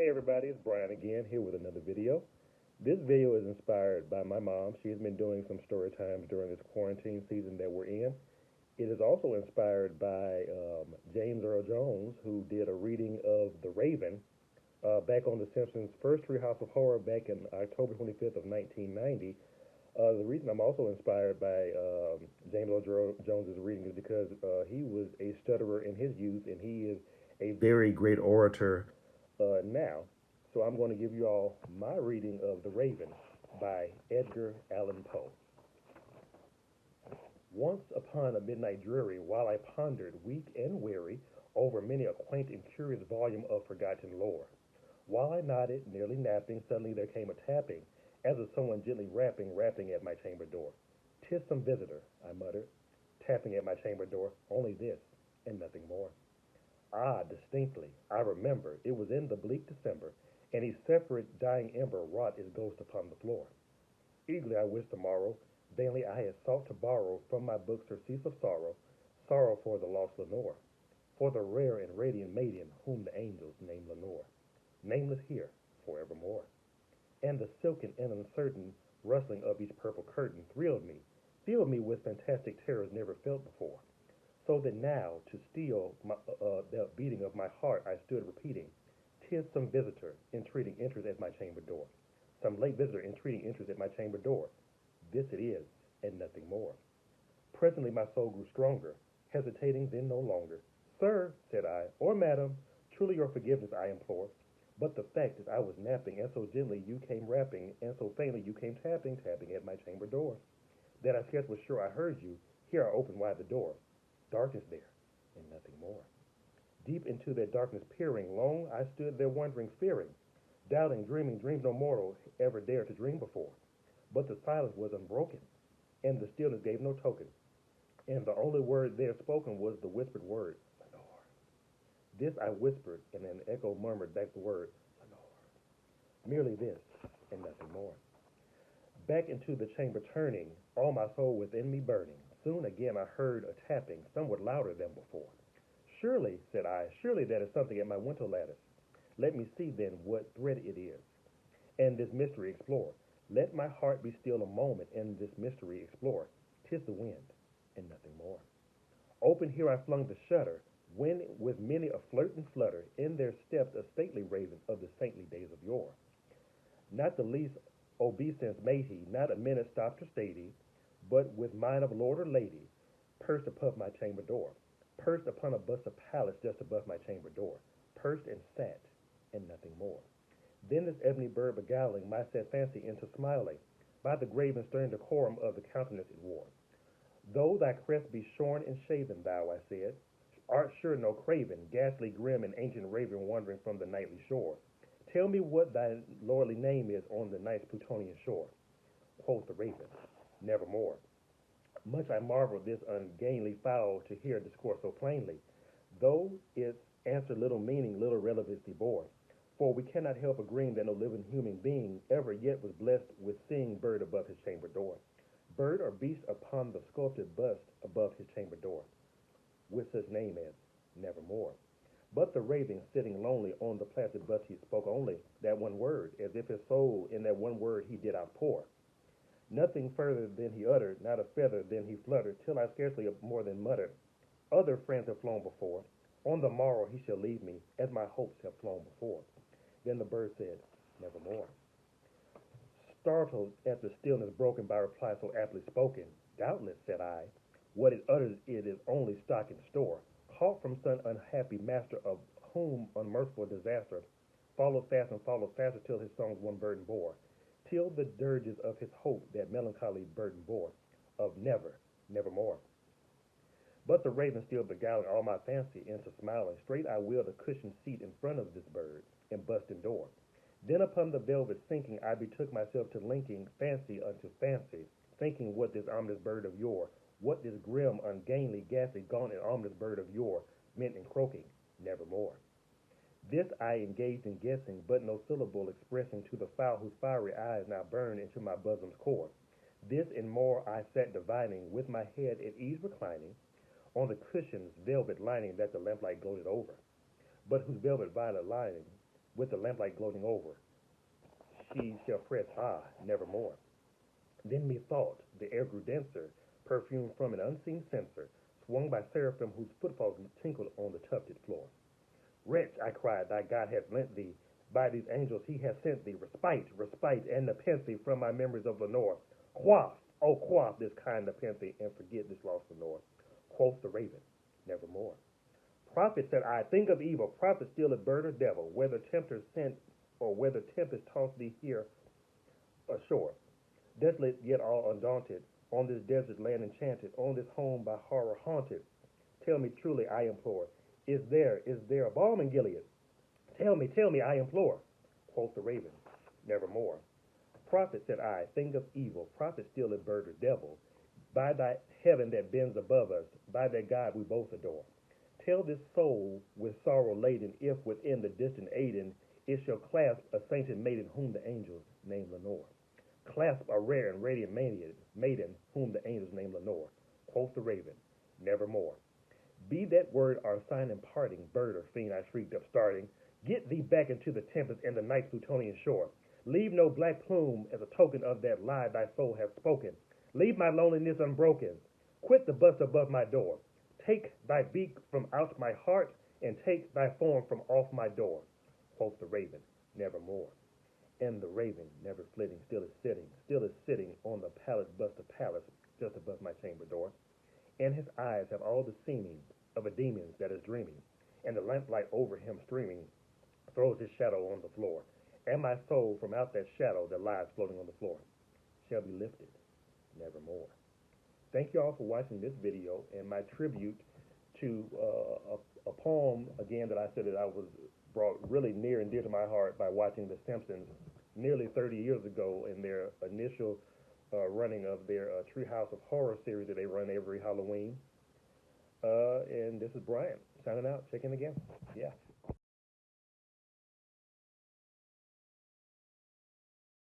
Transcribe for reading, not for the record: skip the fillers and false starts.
Hey everybody, it's Brian again here with another video. This video is inspired by my mom. She has been doing some story times during this quarantine season that we're in. It is also inspired by James Earl Jones, who did a reading of The Raven back on the Simpsons' first Treehouse of Horror back in October 25th of 1990. The reason I'm also inspired by James Earl Jones's reading is because he was a stutterer in his youth, and he is a very great orator now. So I'm going to give you all my reading of The Raven by Edgar Allan Poe. Once upon a midnight dreary, while I pondered, weak and weary, over many a quaint and curious volume of forgotten lore. While I nodded, nearly napping, suddenly there came a tapping, as of someone gently rapping at my chamber door. "'Tis some visitor," I muttered, tapping at my chamber door, only this, and nothing more. Ah, distinctly, I remember, it was in the bleak December, and a separate dying ember wrought its ghost upon the floor. Eagerly I wished tomorrow, vainly I had sought to borrow from my books surcease of sorrow, sorrow for the lost Lenore, for the rare and radiant maiden whom the angels name Lenore, nameless here forevermore. And the silken and uncertain rustling of each purple curtain thrilled me, filled me with fantastic terrors never felt before. So that now, to still the beating of my heart, I stood repeating, "'Tis some visitor entreating entrance at my chamber door. Some late visitor entreating entrance at my chamber door. This it is, and nothing more." Presently my soul grew stronger, hesitating then no longer. "Sir," said I, "or madam, truly your forgiveness I implore. But the fact is I was napping, and so gently you came rapping, and so faintly you came tapping at my chamber door, that I scarce was sure I heard you. Here I opened wide the door. Darkness there, and nothing more. Deep into that darkness peering, long I stood there wondering, fearing, doubting, dreaming dreams no mortal ever dared to dream before. But the silence was unbroken, and the stillness gave no token, and the only word there spoken was the whispered word, Lenore. This I whispered, and an echo murmured back the word, Lenore. Merely this, and nothing more. Back into the chamber turning, all my soul within me burning, soon again I heard a tapping, somewhat louder than before. "Surely," said I, "surely that is something at my window lattice. Let me see then what thread it is, and this mystery explore. Let my heart be still a moment, and this mystery explore. 'Tis the wind, and nothing more." Open here I flung the shutter, when with many a flirt and flutter, in there stepped a stately raven of the saintly days of yore. Not the least obeisance made he, not a minute stopped or stayed he, but with mind of lord or lady, pursed above my chamber door, pursed upon a bust of Pallas just above my chamber door, pursed and sat, and nothing more. Then this ebony bird beguiling my sad fancy into smiling, by the grave and stern decorum of the countenance it wore. "Though thy crest be shorn and shaven, thou," I said, "art sure no craven, ghastly grim and ancient raven wandering from the nightly shore. Tell me what thy lordly name is on the night's Plutonian shore." Quoth the raven, "Nevermore." Much I marveled this ungainly fowl to hear discourse so plainly, though its answer little meaning, little relevancy bore. For we cannot help agreeing that no living human being ever yet was blessed with seeing bird above his chamber door, bird or beast upon the sculpted bust above his chamber door, with such name as Nevermore. But the raven, sitting lonely on the placid bust, he spoke only that one word, as if his soul in that one word he did outpour. Nothing further than he uttered, not a feather than he fluttered, till I scarcely more than muttered, "Other friends have flown before. On the morrow he shall leave me, as my hopes have flown before." Then the bird said, "Nevermore." Startled at the stillness broken by reply so aptly spoken, "Doubtless," said I, "what it utters it is only stock in store, caught from some unhappy master, of whom unmerciful disaster followed fast and followed faster till his songs one burden bore, till the dirges of his hope that melancholy burden bore, of never, nevermore." But the raven still beguiling all my fancy into smiling, straight I wheeled a cushioned seat in front of this bird, and bust in door. Then upon the velvet sinking, I betook myself to linking fancy unto fancy, thinking what this ominous bird of yore, what this grim, ungainly, ghastly, gaunt, and ominous bird of yore meant in croaking, "Nevermore." This I engaged in guessing, but no syllable expressing to the fowl whose fiery eyes now burned into my bosom's core. This and more I sat divining, with my head at ease reclining, on the cushion's velvet lining that the lamplight gloated over, but whose velvet violet lining with the lamplight gloating over. She shall press nevermore. Then methought the air grew denser, perfumed from an unseen censer, swung by seraphim whose footfalls tinkled on the tufted floor. Wretch, I cried, thy God hath lent thee, by these angels he hath sent thee, respite, and nepenthe from my memories of Lenore. Quaff, oh quaff this kind nepenthe, and forget this lost Lenore. Quoth the raven, nevermore. Prophet, said I, think of evil, prophet still a bird or devil, whether tempter sent or whether tempest tossed thee here ashore. Desolate yet all undaunted, on this desert land enchanted, on this home by horror haunted. Tell me truly, I implore, is there a balm in Gilead? Tell me, I implore. Quoth the raven, nevermore. Prophet, said I, think of evil, prophet still a bird or devil, by thy heaven that bends above us, by that God we both adore. Tell this soul with sorrow laden, if within the distant Aden it shall clasp a sainted maiden whom the angels name Lenore. Clasp a rare and radiant maiden whom the angels name Lenore. Quoth the raven, nevermore. Be that word our sign in parting, bird or fiend, I shrieked up starting. Get thee back into the tempest and the night's Plutonian shore. Leave no black plume as a token of that lie thy soul hath spoken. Leave my loneliness unbroken. Quit the bust above my door. Take thy beak from out my heart, and take thy form from off my door. Quoth the raven, nevermore. And the raven, never flitting, still is sitting on the palace bust of palace, just above my chamber door. And his eyes have all the seeming of a demon that is dreaming, and the lamplight over him streaming throws his shadow on the floor. And my soul from out that shadow that lies floating on the floor shall be lifted nevermore. Thank you all for watching this video and my tribute to a poem, again, that I said that I was brought really near and dear to my heart by watching The Simpsons nearly 30 years ago in their initial running of their Treehouse of Horror series that they run every Halloween. And this is Brian signing out, checking again. Yeah.